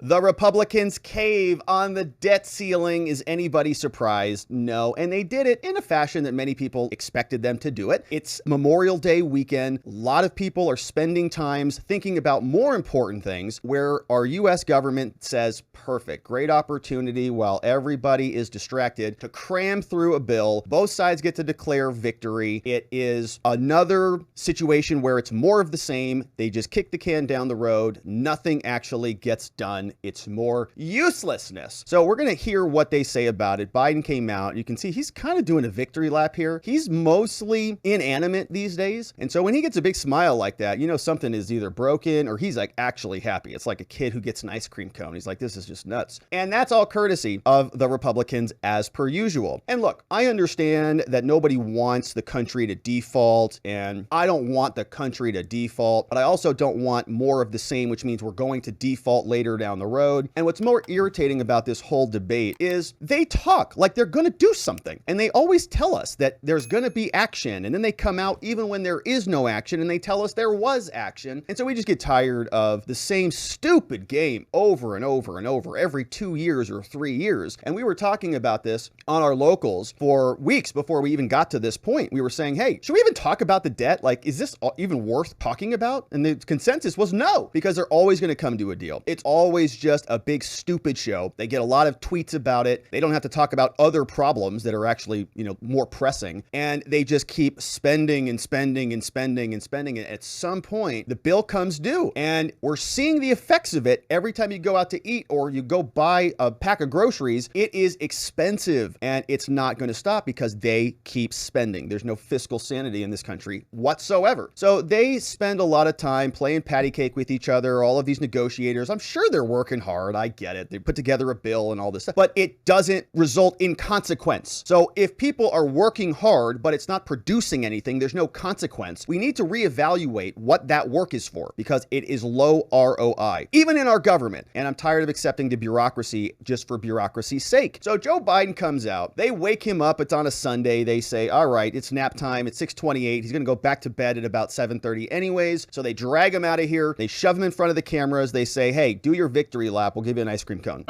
The Republicans cave on the debt ceiling. Is anybody surprised? No. And they did it in a fashion that many people expected them to do it. It's Memorial Day weekend. A lot of people are spending times thinking about more important things where our U.S. government says, perfect, great opportunity while everybody is distracted to cram through a bill. Both sides get to declare victory. It is another situation where it's more of the same. They just kick the can down the road. Nothing actually gets done. It's more uselessness. So we're going to hear what they say about it. Biden came out. You can see he's kind of doing a victory lap here. He's mostly inanimate these days. And so when he gets a big smile like that, you know something is either broken or he's like actually happy. It's like a kid who gets an ice cream cone. He's like, this is just nuts. And that's all courtesy of the Republicans as per usual. And look, I understand that nobody wants the country to default, and I don't want the country to default, but I also don't want more of the same, which means we're going to default later down the road. And what's more irritating about this whole debate is they talk like they're going to do something. And they always tell us that there's going to be action. And then they come out even when there is no action and they tell us there was action. And so we just get tired of the same stupid game over and over and over every 2 years or 3 years. And we were talking about this on our locals for weeks before we even got to this point. We were saying, hey, should we even talk about the debt? Like, is this even worth talking about? And the consensus was no, because they're always going to come to a deal. It's always just a big stupid show. They get a lot of tweets about it. They don't have to talk about other problems that are actually, more pressing. And they just keep spending and spending and spending and spending. And at some point, the bill comes due. And we're seeing the effects of it every time you go out to eat or you go buy a pack of groceries. It is expensive and it's not going to stop because they keep spending. There's no fiscal sanity in this country whatsoever. So they spend a lot of time playing patty cake with each other, all of these negotiators. I'm sure they're working hard. I get it. They put together a bill and all this stuff, but it doesn't result in consequence. So if people are working hard, but it's not producing anything, there's no consequence. We need to reevaluate what that work is for because it is low ROI, even in our government. And I'm tired of accepting the bureaucracy just for bureaucracy's sake. So Joe Biden comes out. They wake him up. It's on a Sunday. They say, all right, it's nap time. It's 6:28. He's going to go back to bed at about 7:30 anyways. So they drag him out of here. They shove him in front of the cameras. They say, hey, do your victory lap. We'll give you an ice cream cone.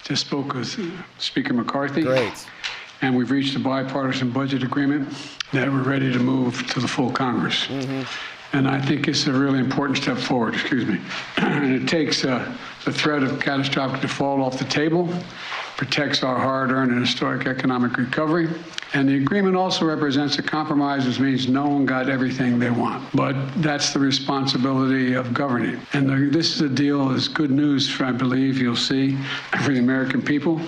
Just spoke with Speaker McCarthy. Great. And we've reached a bipartisan budget agreement that we're ready to move to the full Congress. Mm-hmm. And I think it's a really important step forward, and it takes the threat of catastrophic default off the table, protects our hard-earned and historic economic recovery. And the agreement also represents a compromise, which means no one got everything they want. But that's the responsibility of governing. And this is a deal that's good news, for, I believe you'll see, for the American people.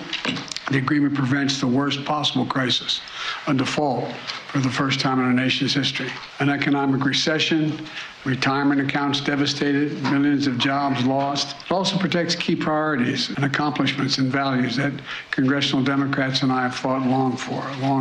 The agreement prevents the worst possible crisis, a default for the first time in our nation's history. An economic recession, retirement accounts devastated, millions of jobs lost. It also protects key priorities and accomplishments and values that congressional Democrats and I have fought long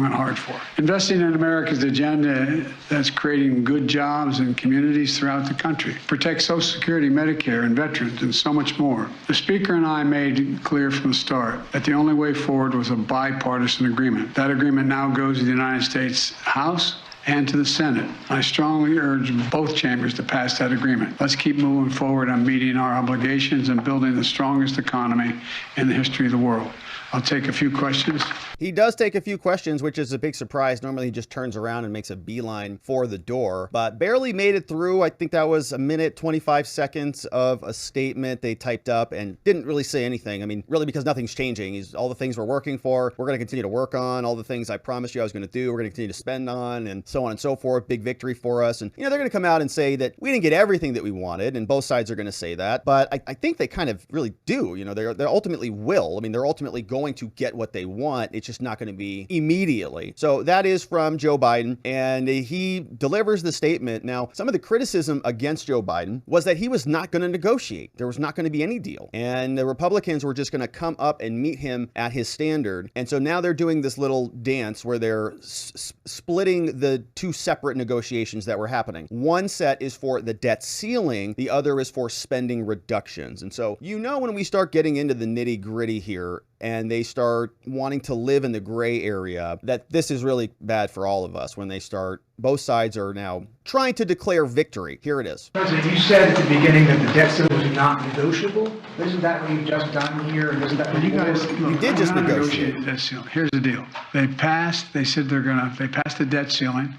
and hard for. Investing in America's agenda that's creating good jobs in communities throughout the country. Protects Social Security, Medicare, and veterans, and so much more. The Speaker and I made it clear from the start that the only way forward was a bipartisan agreement. That agreement now goes to the United States House and to the Senate. I strongly urge both chambers to pass that agreement. Let's keep moving forward on meeting our obligations and building the strongest economy in the history of the world. I'll take a few questions. He does take a few questions, which is a big surprise. Normally he just turns around and makes a beeline for the door, but barely made it through. I think that was a minute, 25 seconds of a statement they typed up and didn't really say anything. I mean, really, because nothing's changing. All the things we're working for, we're going to continue to work on, all the things I promised you I was going to do, we're going to continue to spend on, and so on and so forth. Big victory for us. And, they're going to come out and say that we didn't get everything that we wanted, and both sides are going to say that. But I think they kind of really do. They ultimately will. I mean, they're ultimately going to get what they want. It's just not going to be immediately. So that is from Joe Biden, and he delivers the statement. Now, some of the criticism against Joe Biden was that he was not going to negotiate. There was not going to be any deal. And the Republicans were just going to come up and meet him at his standard. And so now they're doing this little dance where they're splitting the two separate negotiations that were happening. One set is for the debt ceiling. The other is for spending reductions. And so, when we start getting into the nitty gritty here, and they start wanting to live in the gray area, that this is really bad for all of us when they start, both sides are now trying to declare victory. Here it is. President, you said at the beginning that the debt ceiling was not negotiable. Isn't that what you've just done here? And isn't that what You guys, You did just negotiate. the debt ceiling. Here's the deal. They passed the debt ceiling,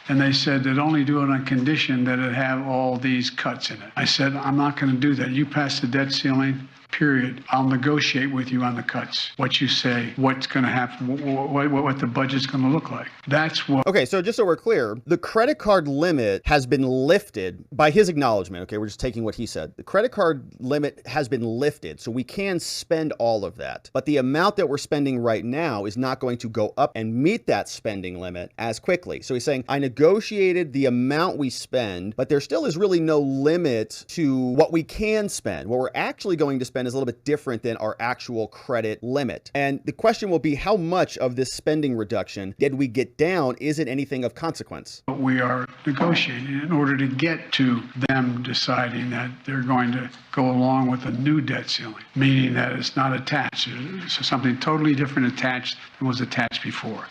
and they said they'd only do it on condition that it have all these cuts in it. I said, I'm not going to do that. You pass the debt ceiling, period. I'll negotiate with you on the cuts. What you say, what's going to happen, what the budget's going to look like. That's what. Okay, so just so we're clear, the credit card limit has been lifted by his acknowledgement. Okay, we're just taking what he said. The credit card limit has been lifted, so we can spend all of that. But the amount that we're spending right now is not going to go up and meet that spending limit as quickly. So he's saying, I negotiated the amount we spend, but there still is really no limit to what we can spend. What we're actually going to spend is a little bit different than our actual credit limit. And the question will be, how much of this spending reduction did we get down? Is it anything of consequence? We are negotiating in order to get to them deciding that they're going to go along with a new debt ceiling, meaning that it's not attached. So something totally different attached than was attached before.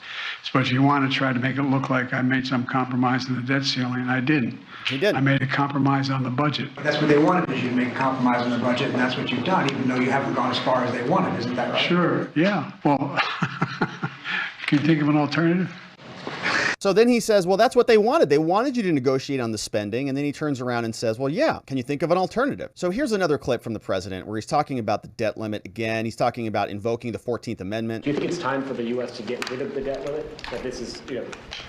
So if you want to try to make it look like I made some compromise in the debt ceiling, I didn't. You didn't. I made a compromise on the budget. That's what they wanted, is you to make a compromise on the budget, and that's what you've done, even though you haven't gone as far as they wanted. Isn't that right? Sure, yeah. Well, can you think of an alternative? So then he says, well, that's what they wanted. They wanted you to negotiate on the spending. And then he turns around and says, well, yeah, can you think of an alternative? So here's another clip from the president where he's talking about the debt limit again. He's talking about invoking the 14th Amendment. Do you think it's time for the U.S. to get rid of the debt limit? That this is,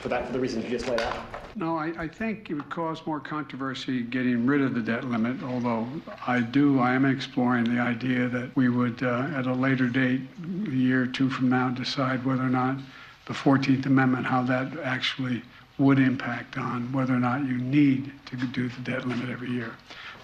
for the reasons you just laid out? No, I think it would cause more controversy getting rid of the debt limit, although I am exploring the idea that we would, at a later date, a year or two from now, decide whether or not the 14th Amendment, how that actually would impact on whether or not you need to do the debt limit every year.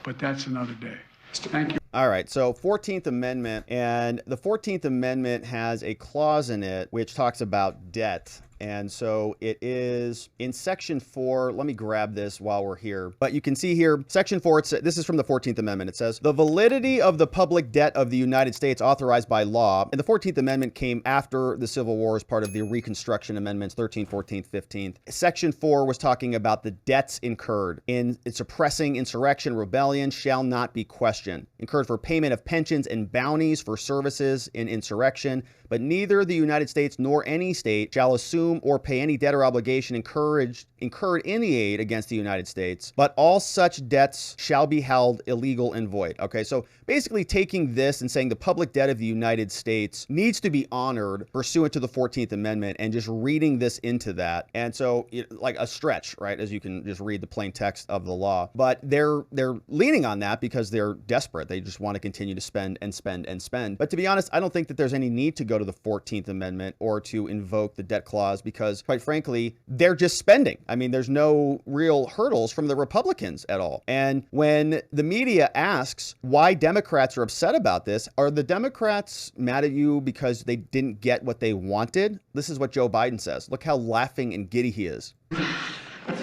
But that's another day. Thank you. All right, so 14th Amendment, and the 14th Amendment has a clause in it which talks about debt. And so it is in Section 4. Let me grab this while we're here. But you can see here, Section 4, this is from the 14th Amendment. It says, the validity of the public debt of the United States authorized by law. And the 14th Amendment came after the Civil War as part of the Reconstruction Amendments, 13th, 14th, 15th. Section 4 was talking about the debts incurred in suppressing insurrection, rebellion shall not be questioned. Incurred for payment of pensions and bounties for services in insurrection, but neither the United States nor any state shall assume or pay any debt or obligation incurred in the aid against the United States, but all such debts shall be held illegal and void. Okay, so basically taking this and saying the public debt of the United States needs to be honored pursuant to the 14th Amendment, and just reading this into that. And so like a stretch, right, as you can just read the plain text of the law. But they're leaning on that because they're desperate. They just want to continue to spend and spend and spend. But to be honest, I don't think that there's any need to go to the 14th Amendment or to invoke the debt clause, because quite frankly, they're just spending. I mean, there's no real hurdles from the Republicans at all. And when the media asks why Democrats are upset about this, are the Democrats mad at you because they didn't get what they wanted? This is what Joe Biden says. Look how laughing and giddy he is. Mr.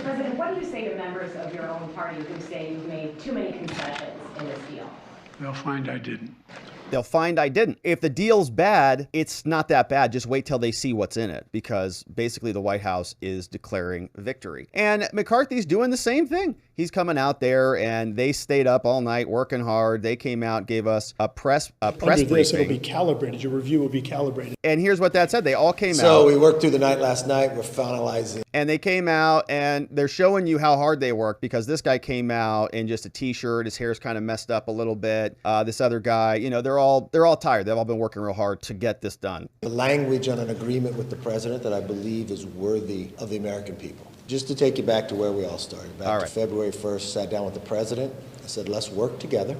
President, what do you say to members of your own party who say you've made too many concessions in this deal? They'll find I didn't. They'll find I didn't. If the deal's bad, it's not that bad. Just wait till they see what's in it, because basically the White House is declaring victory. And McCarthy's doing the same thing. He's coming out there, and they stayed up all night working hard. They came out, gave us a press briefing. This, it'll be calibrated. Your review will be calibrated. And here's what that said. They all came out. So we worked through the night last night. We're finalizing. And they came out, and they're showing you how hard they worked, because this guy came out in just a t-shirt. His hair's kind of messed up a little bit. This other guy, they're all tired. They've all been working real hard to get this done. The language on an agreement with the president that I believe is worthy of the American people. Just to take you back to where we all started, back to February 1st, sat down with the president. I said, let's work together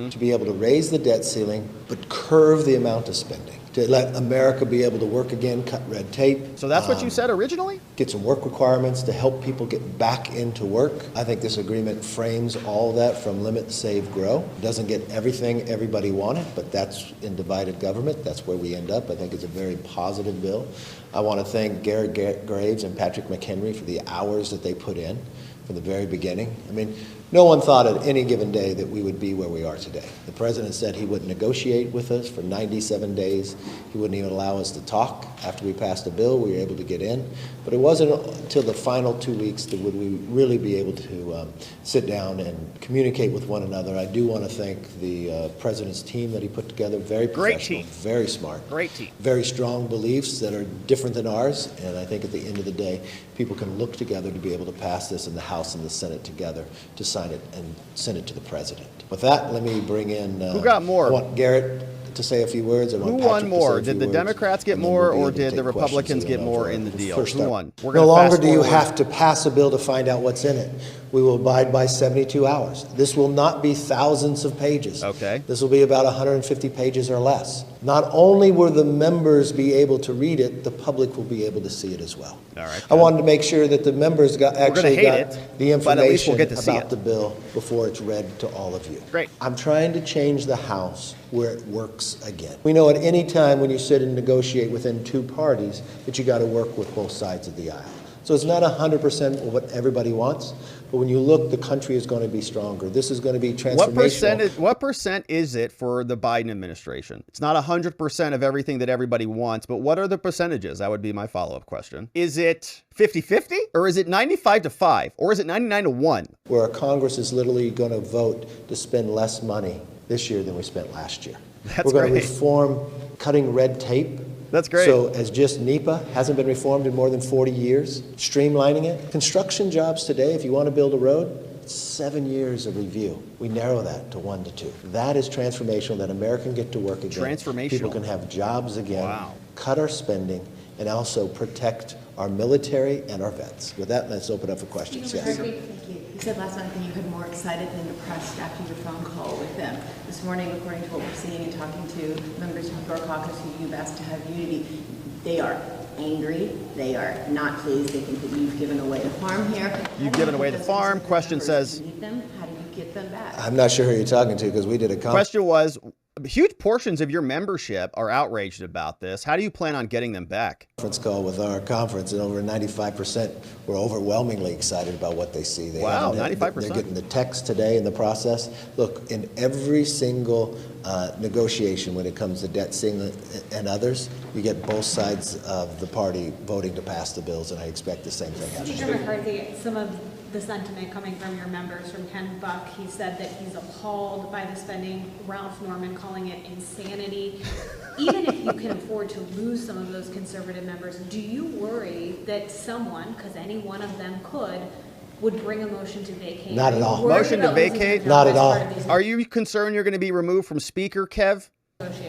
to be able to raise the debt ceiling, but curve the amount of spending, to let America be able to work again, cut red tape. So that's what you said originally? Get some work requirements to help people get back into work. I think this agreement frames all of that from limit, save, grow. Doesn't get everything everybody wanted, but that's in divided government. That's where we end up. I think it's a very positive bill. I want to thank Garrett Graves and Patrick McHenry for the hours that they put in from the very beginning. I mean, No one thought at any given day that we would be where we are today. The president said he wouldn't negotiate with us for 97 days. He wouldn't even allow us to talk. After we passed a bill, we were able to get in. But it wasn't until the final 2 weeks that would we really be able to sit down and communicate with one another. I do want to thank the president's team that he put together. Very professional, very smart. Great team. Very strong beliefs that are different than ours. And I think at the end of the day, people can look together to be able to pass this in the House and the Senate together to sign it and send it to the president. With that, let me bring in... Who got more? I want Garrett to say a few words. I want Who Patrick won more? to say a Did few the words, Democrats get and then more, we'll be or able to did take the Republicans questions get and more then in the we'll deal? first Who start. won? We're No gonna longer fast do you forward. have to pass a bill to find out what's in it. We will abide by 72 hours. This will not be thousands of pages. Okay. This will be about 150 pages or less. Not only will the members be able to read it, the public will be able to see it as well. All right. I wanted to make sure that the members actually hate got it, the but at least information we'll get to see about it. the bill before it's read to all of you. Great. I'm trying to change the House where it works again. We know at any time when you sit and negotiate within two parties that you got to work with both sides of the aisle. So it's not 100% what everybody wants, but when you look, the country is going to be stronger. This is going to be transformational. What percent is it for the Biden administration? It's not 100% of everything that everybody wants, but what are the percentages? That would be my follow-up question. Is it 50-50, or is it 95-5, or is it 99-1? Where our Congress is literally going to vote to spend less money this year than we spent last year. That's We're going great. to reform cutting red tape. That's great. So as just NEPA hasn't been reformed in more than 40 years, streamlining it. Construction jobs today, if you want to build a road, it's 7 years of review. We narrow that to 1 to 2. That is transformational, that America can get to work again. Transformational. People can have jobs again. Wow. Cut our spending, and also protect our military and our vets. With that, let's open up for questions. Yes. Thank you. You said last night that you had more excited than depressed after your phone call with them. This morning, according to what we're seeing and talking to members of your caucus who you've asked to have unity, they are angry. They are not pleased. They think that you've given away the farm here. You've given away the farm. Question says... How do you get them back? I'm not sure who you're talking to because we did a Question was, huge portions of your membership are outraged about this. How do you plan on getting them back? conference call with our conference, and over 95% were overwhelmingly excited about what they see. Wow, 95%. They're getting the text today in the process. Look, in every single negotiation when it comes to debt ceiling and others, you get both sides of the party voting to pass the bills, and I expect the same thing happens. Speaker McCarthy, some of the sentiment coming from your members, from Ken Buck, he said that he's appalled by the spending. Ralph Norman calling it insanity. Even if you can afford to lose some of those conservative members, do you worry that someone, because any one of them could, would bring a motion to vacate? Not at all. Motion to vacate? Not at all. Are you concerned you're going to be removed from Speaker, Kev?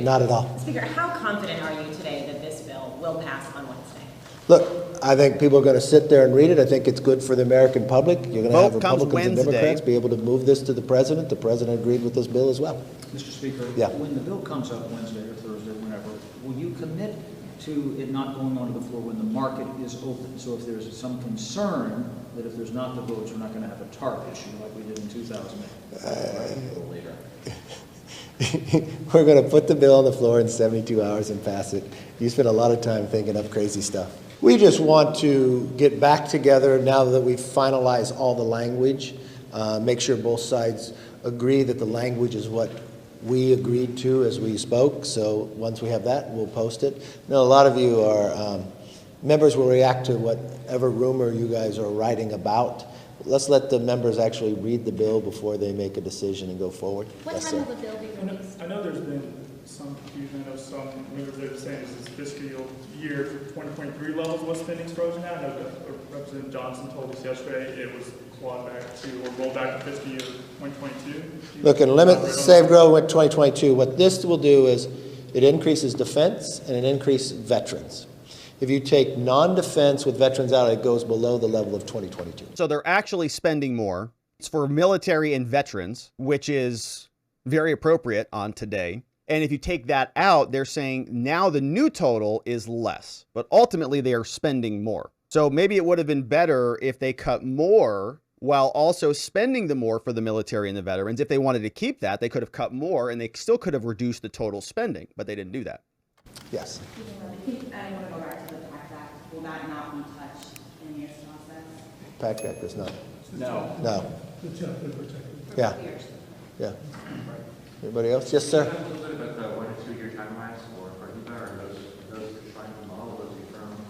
Not at all. Speaker, how confident are you today that this bill will pass on Wednesday? Look, I think people are going to sit there and read it. I think it's good for the American public. You're going to have Vote comes Republicans and Wednesday. Democrats be able to move this to the president. The president agreed with this bill as well. Mr. Speaker, Yeah. when the bill comes up Wednesday or Thursday, whenever, will you commit to it not going onto the floor when the market is open? So if there's some concern that if there's not the votes, we're not going to have a TARP issue like we did in 2008, a little later. We're going to put the bill on the floor in 72 hours and pass it. You spent a lot of time thinking up crazy stuff. We just want to get back together now that we've finalized all the language, make sure both sides agree that the language is what we agreed to as we spoke. So once we have that, we'll post it. Now, a lot of you are, members will react to whatever rumor you guys are writing about. Let's let the members actually read the bill before they make a decision and go forward. What Yes, time sir. will the bill be released? I know there's been some confusion. I know some members that are saying this is fiscal year 2023 levels what spending's frozen at. I know that Representative Johnson told us yesterday it was clawed back to or rolled back to fiscal year 2022. Look, and limit, save, grow with 2022. What this will do is it increases defense and it increases veterans. If you take non-defense with veterans out, it goes below the level of 2022. So they're actually spending more. It's for military and veterans, which is very appropriate on today. And if you take that out, they're saying now the new total is less, but ultimately they are spending more. So maybe it would have been better if they cut more while also spending the more for the military and the veterans. If they wanted to keep that, they could have cut more and they still could have reduced the total spending, but they didn't do that. Yes. I want to go back to the PACT Act. Will that not be touched in this process? PACT Act is not. No. No. Yeah. Yeah. Anybody else? Yes, sir. A little bit about the 1 to 2 year timelines for HEPA, are those defined in the model, those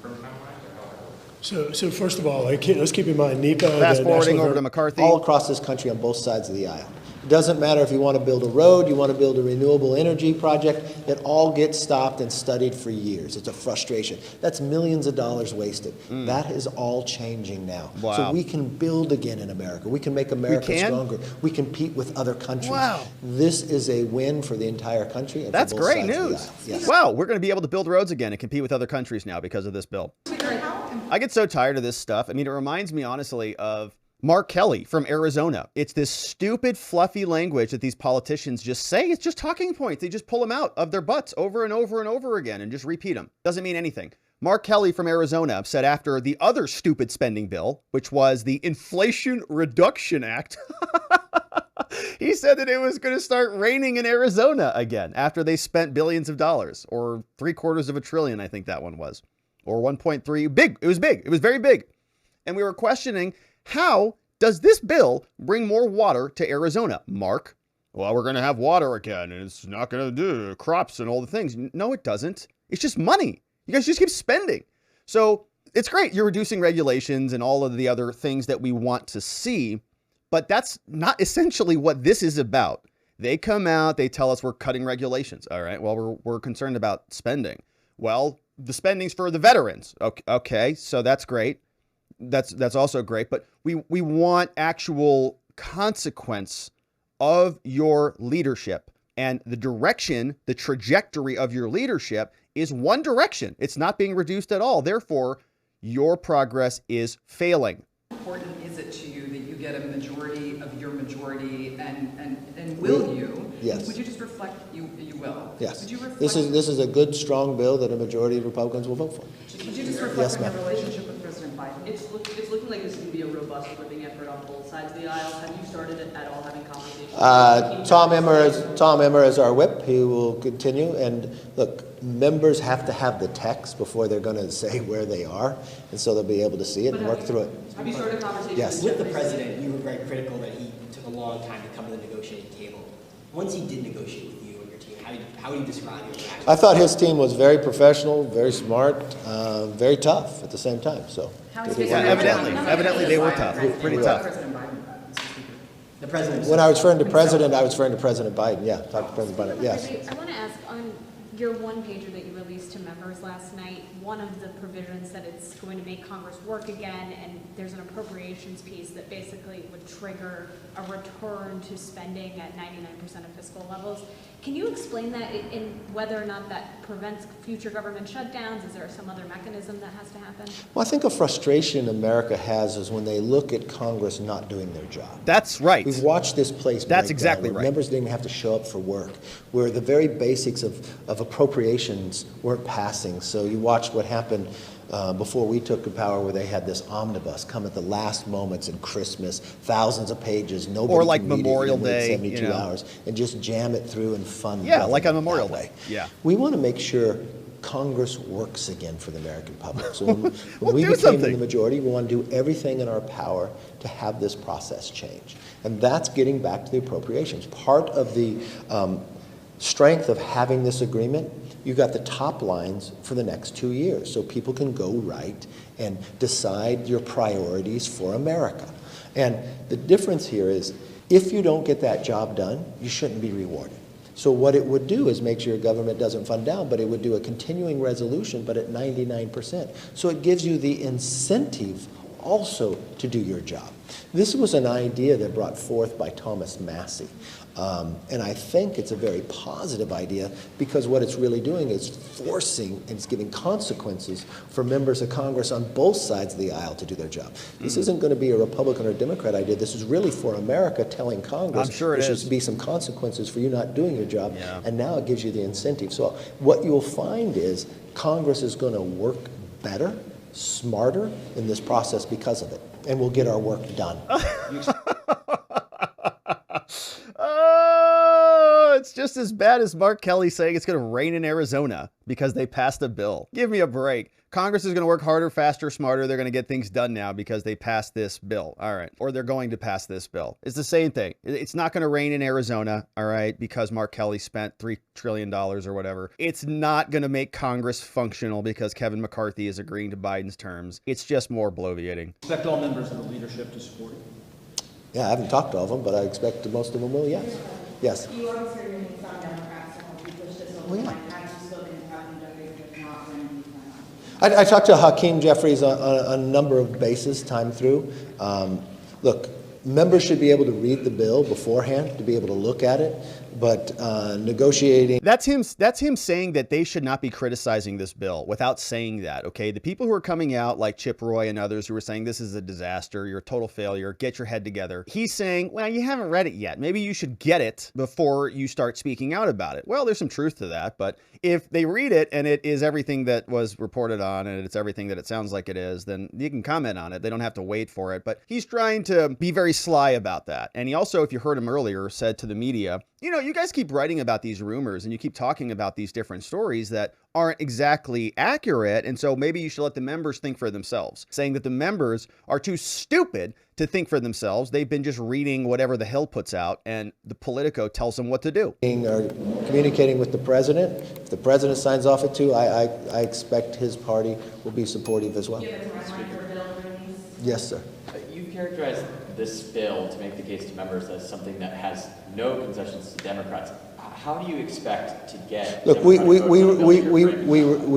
firm timelines, or how? So first of all, let's keep in mind NEPA. Fast forwarding over to McCarthy. All across this country on both sides of the aisle. It doesn't matter if you want to build a road, you want to build a renewable energy project, it all gets stopped and studied for years. It's a frustration. That's millions of dollars wasted. That is all changing now. Wow. So we can build again in America. We can make America stronger. We compete with other countries. Wow. This is a win for the entire country. And That's for both great sides of the news. aisle. Yes. Wow, we're going to be able to build roads again and compete with other countries now because of this bill. I get so tired of this stuff. I mean, it reminds me, honestly, of Mark Kelly from Arizona. It's this stupid, fluffy language that these politicians just say. It's just talking points. They just pull them out of their butts over and over and over again and just repeat them. Doesn't mean anything. Mark Kelly from Arizona said after the other stupid spending bill, which was the Inflation Reduction Act, he said that it was going to start raining in Arizona again after they spent billions of dollars, or $750 billion, I think that one was, or 1.3. Big. It was big. It was very big. And we were questioning, how does this bill bring more water to Arizona? Mark, well, we're going to have water again, and it's not going to do crops and all the things. No, it doesn't. It's just money. You guys just keep spending. So it's great. You're reducing regulations and all of the other things that we want to see, but that's not essentially what this is about. They come out, they tell us we're cutting regulations. All right, well, we're concerned about spending. Well, the spending's for the veterans. Okay, so that's great. That's also great, but we want actual consequence of your leadership, and the direction, the trajectory of your leadership is one direction. It's not being reduced at all. Therefore, your progress is failing. How important is it to you that you get a majority of your majority, and will you? Yes. Would you just reflect you will? Yes. Would you reflect, This is a good, strong bill that a majority of Republicans will vote for. Would you just reflect Yes, on your ma'am. relationship with President Biden? It's looking like this is going to be a robust flipping effort on both sides of the aisle. Have you started at all having conversations? Tom Emmer is our whip. He will continue. And look, members have to have the text before they're going to say where they are, and so they'll be able to see it and work through it. Have you started conversations? Yes. With the president, you were very critical that he took a long time to come to the negotiating table. Once he did negotiate with you and your team, how would you describe your reaction? I thought his team was very professional, very smart, very tough at the same time. So Evidently they were tough, pretty tough. The president. When I was referring to president, I was referring to President Biden. Yeah, talk to President Biden. Yes. I want to ask, on your one pager that you released to members last night, one of the provisions that it's going to make Congress work again, and there's an appropriations piece that basically would trigger a return to spending at 99% of fiscal levels. Can you explain that in whether or not that prevents future government shutdowns? Is there some other mechanism that has to happen? Well, I think a frustration America has is when they look at Congress not doing their job. That's right. We've watched this place. That's break exactly down, where right. Members didn't even have to show up for work, where the very basics of appropriations weren't passing. So you watched what happened before we took the power, where they had this omnibus come at the last moments in Christmas, thousands of pages, nobody Or like can read it, Memorial you wait Day, 72 hours, and just jam it through and fund. Yeah, like on government Memorial that Day. way. Yeah. We want to make sure Congress works again for the American public. So when Well, we do became something. in the majority, we want to do everything in our power to have this process change. And that's getting back to the appropriations. Part of the strength of having this agreement, you got the top lines for the next 2 years, so people can go right and decide your priorities for America. And the difference here is, if you don't get that job done, you shouldn't be rewarded. So what it would do is make sure your government doesn't fund down, but it would do a continuing resolution, but at 99%. So it gives you the incentive also to do your job. This was an idea that brought forth by Thomas Massey. And I think it's a very positive idea, because what it's really doing is forcing and it's giving consequences for members of Congress on both sides of the aisle to do their job. This isn't going to be a Republican or Democrat idea. This is really for America telling Congress I'm sure there it should is. be some consequences for you not doing your job. Yeah. And now it gives you the incentive. So what you'll find is Congress is going to work better, smarter in this process because of it. And we'll get our work done. Oh, it's just almost as bad as Mark Kelly saying it's going to rain in Arizona because they passed a bill. Give me a break. Congress is going to work harder, faster, smarter. They're going to get things done now because they passed this bill. All right. Or they're going to pass this bill. It's the same thing. It's not going to rain in Arizona, all right, because Mark Kelly spent $3 trillion or whatever. It's not going to make Congress functional because Kevin McCarthy is agreeing to Biden's terms. It's just more bloviating. Expect all members of the leadership to support it? Yeah, I haven't talked to all of them, but I expect most of them will, yes. Yes. You obviously are going to need some Democrats to help you push this over the line. Have you spoken to Hakeem Jeffries if not, when do you plan on? I talked to Hakeem Jeffries on a number of bases, time through. Look, members should be able to read the bill beforehand, to be able to look at it, but negotiating. That's him saying that they should not be criticizing this bill without saying that, okay? The people who are coming out, like Chip Roy and others who are saying this is a disaster, you're a total failure, get your head together. He's saying, well, you haven't read it yet. Maybe you should get it before you start speaking out about it. Well, there's some truth to that, but if they read it and it is everything that was reported on and it's everything that it sounds like it is, then you can comment on it. They don't have to wait for it, but he's trying to be very sly about that. And he also, if you heard him earlier, said to the media, you know, you guys keep writing about these rumors and you keep talking about these different stories that aren't exactly accurate. And so maybe you should let the members think for themselves, saying that the members are too stupid to think for themselves. They've been just reading whatever the Hill puts out and the Politico tells them what to do. Or communicating with the president. If the president signs off it too, I expect his party will be supportive as well. Yes, sir. You characterized this bill to make the case to members as something that has no concessions to Democrats. How do you expect to get? Look, we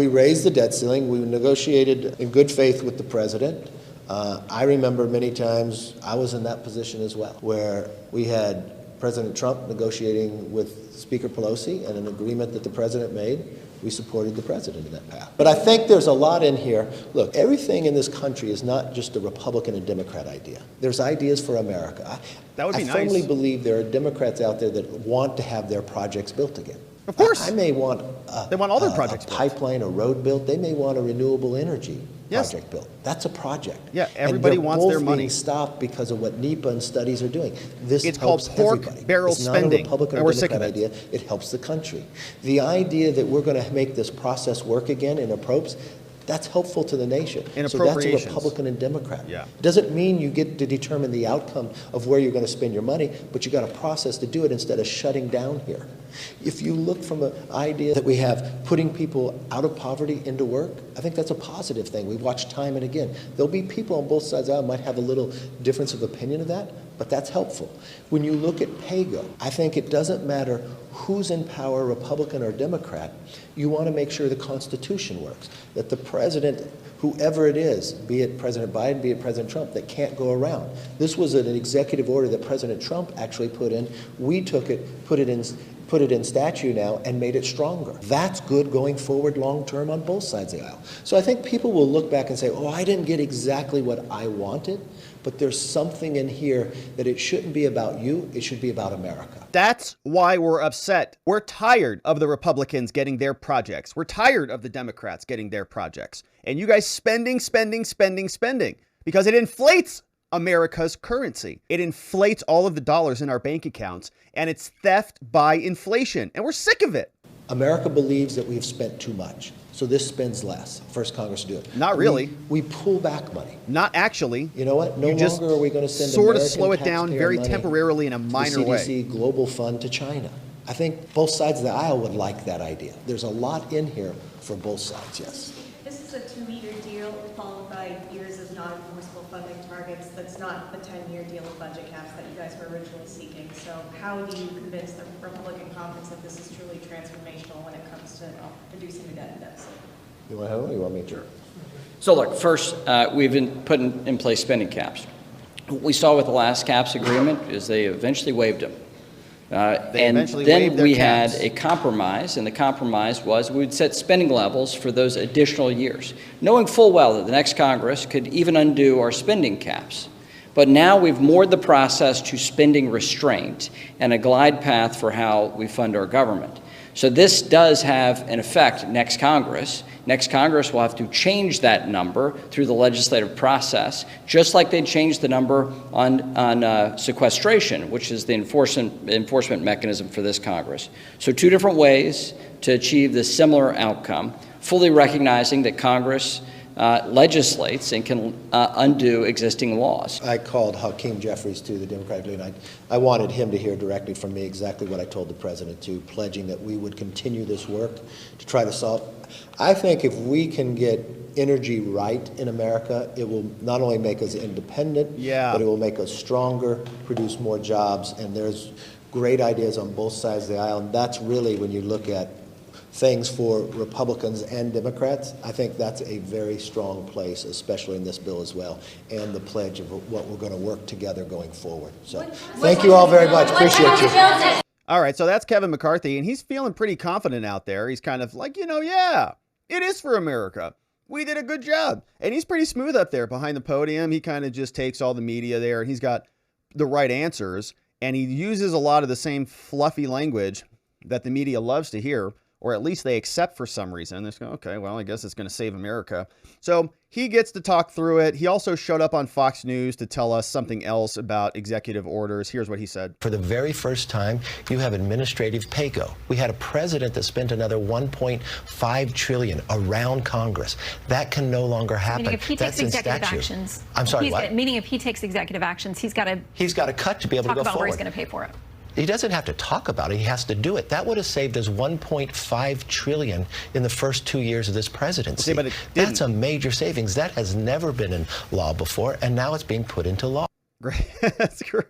raised the debt ceiling. We negotiated in good faith with the president. I remember many times I was in that position as well, where we had President Trump negotiating with Speaker Pelosi and an agreement that the president made. We supported the president in that path. But I think there's a lot in here. Look, everything in this country is not just a Republican and Democrat idea. There's ideas for America. That would be nice. I firmly believe there are Democrats out there that want to have their projects built again. Of course. I may want they want all their projects a pipeline, a road built. They may want a renewable energy project built. That's a project. Yeah, everybody wants their money. Being stopped because of what NEPA and studies are doing. It's called pork barrel spending. It's not a Republican or Democrat idea. It helps the country. The idea that we're going to make this process work again in appropriations, that's helpful to the nation. So that's a Republican and Democrat. Yeah. Doesn't mean you get to determine the outcome of where you're going to spend your money, but you got a process to do it instead of shutting down here. If you look from an idea that we have putting people out of poverty into work, I think that's a positive thing. We've watched time and again. There'll be people on both sides of the aisle might have a little difference of opinion of that, but that's helpful. When you look at PAYGO, I think it doesn't matter who's in power, Republican or Democrat. You want to make sure the Constitution works, that the president, whoever it is, be it President Biden, be it President Trump, that can't go around. This was an executive order that President Trump actually put in. We took it, put it in statute now and made it stronger. That's good going forward long term on both sides of the aisle. So I think people will look back and say, oh, I didn't get exactly what I wanted, but there's something in here that it shouldn't be about you, it should be about America. That's why we're upset. We're tired of the Republicans getting their projects. We're tired of the Democrats getting their projects. And you guys spending, because it inflates America's currency. It inflates all of the dollars in our bank accounts, and it's theft by inflation. And we're sick of it. America believes that we've spent too much, so this spends less. First Congress to do it. Not really. We pull back money. Not actually. You know what? No longer are we going to send sort of American slow it down very money temporarily in a minor to the way. CDC Global Fund to China. I think both sides of the aisle would like that idea. There's a lot in here for both sides, yes. This is a 2-year deal followed by years of non-enforceable funding targets. That's not the 10-year deal of budget caps that you guys were originally seeking. So how do you convince the Republican caucus that this is truly transformational when it comes to reducing the debt and deficit? You want to have one or you want me to? So look, first, we've been putting in place spending caps. What we saw with the last caps agreement is they eventually waived them. And then we had a compromise, and the compromise was we would set spending levels for those additional years, knowing full well that the next Congress could even undo our spending caps. But now we've moored the process to spending restraint and a glide path for how we fund our government. So this does have an effect next Congress. Next Congress will have to change that number through the legislative process, just like they changed the number on sequestration, which is the enforcement mechanism for this Congress. So two different ways to achieve this similar outcome, fully recognizing that Congress legislates and can undo existing laws. I called Hakeem Jeffries to the Democratic leader. I wanted him to hear directly from me exactly what I told the president too, pledging that we would continue this work to try to solve. I think if we can get energy right in America, it will not only make us independent, but it will make us stronger, produce more jobs, and there's great ideas on both sides of the aisle, and that's really when you look at things for Republicans and Democrats, I think that's a very strong place, especially in this bill as well, and the pledge of what we're going to work together going forward. So thank you all very much. Appreciate you. All right, so that's Kevin McCarthy, and he's feeling pretty confident out there. He's kind of like, yeah, it is for America. We did a good job. And he's pretty smooth up there behind the podium. He kind of just takes all the media there, and he's got the right answers, and he uses a lot of the same fluffy language that the media loves to hear, or at least they accept for some reason. They go, okay, well, I guess it's going to save America. So he gets to talk through it. He also showed up on Fox News to tell us something else about executive orders. Here's what he said. For the very first time, you have administrative pay-go. We had a president that spent another $1.5 trillion around Congress. That can no longer happen. Meaning if he takes executive actions. I'm sorry, what? Meaning if he takes executive actions, he's got to cut to be able to go forward. Talk about where he's going to pay for it. He doesn't have to talk about it. He has to do it. That would have saved us $1.5 trillion in the first 2 years of this presidency. But that's a major savings. That has never been in law before, and now it's being put into law. Great. That's great.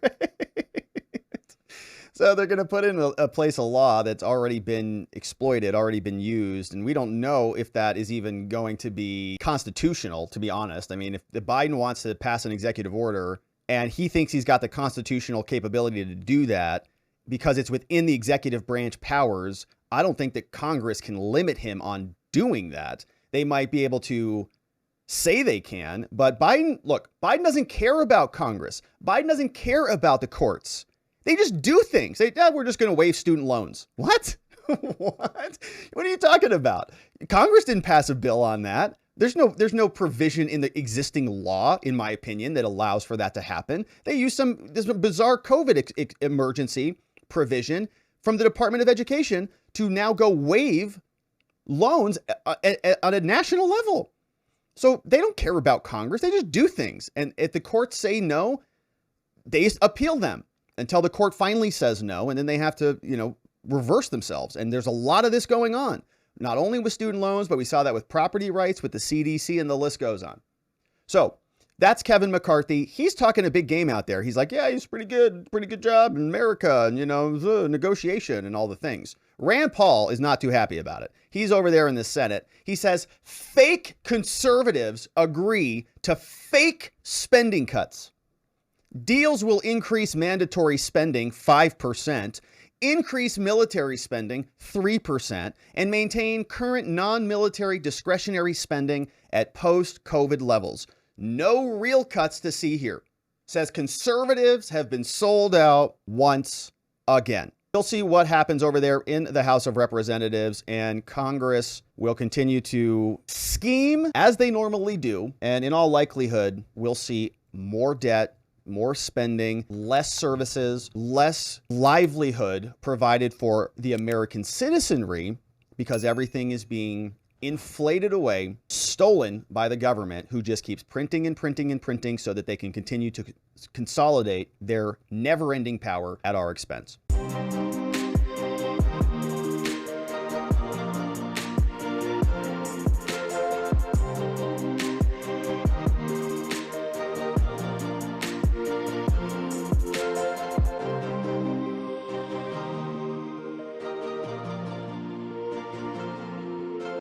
So they're going to put in a place a law that's already been exploited, already been used, and we don't know if that is even going to be constitutional, to be honest. I mean, if Biden wants to pass an executive order and he thinks he's got the constitutional capability to do that, because it's within the executive branch powers, I don't think that Congress can limit him on doing that. They might be able to say they can, but Biden doesn't care about Congress. Biden doesn't care about the courts. They just do things. We're just going to waive student loans. What? What? What are you talking about? Congress didn't pass a bill on that. There's no provision in the existing law, in my opinion, that allows for that to happen. They use this bizarre COVID emergency provision from the Department of Education to now go waive loans on a national level. So they don't care about Congress. They just do things. And if the courts say no, they appeal them until the court finally says no. And then they have to, reverse themselves. And there's a lot of this going on, not only with student loans, but we saw that with property rights, with the CDC, and the list goes on. So that's Kevin McCarthy. He's talking a big game out there. He's like, yeah, he's pretty good job in America, and, the negotiation and all the things. Rand Paul is not too happy about it. He's over there in the Senate. He says fake conservatives agree to fake spending cuts. Deals will increase mandatory spending 5%, increase military spending 3%, and maintain current non-military discretionary spending at post-COVID levels. No real cuts to see here. Says conservatives have been sold out once again. We'll see what happens over there in the House of Representatives, and Congress will continue to scheme as they normally do. And in all likelihood, we'll see more debt, more spending, less services, less livelihood provided for the American citizenry, because everything is being inflated away, stolen by the government, who just keeps printing and printing and printing so that they can continue to consolidate their never-ending power at our expense.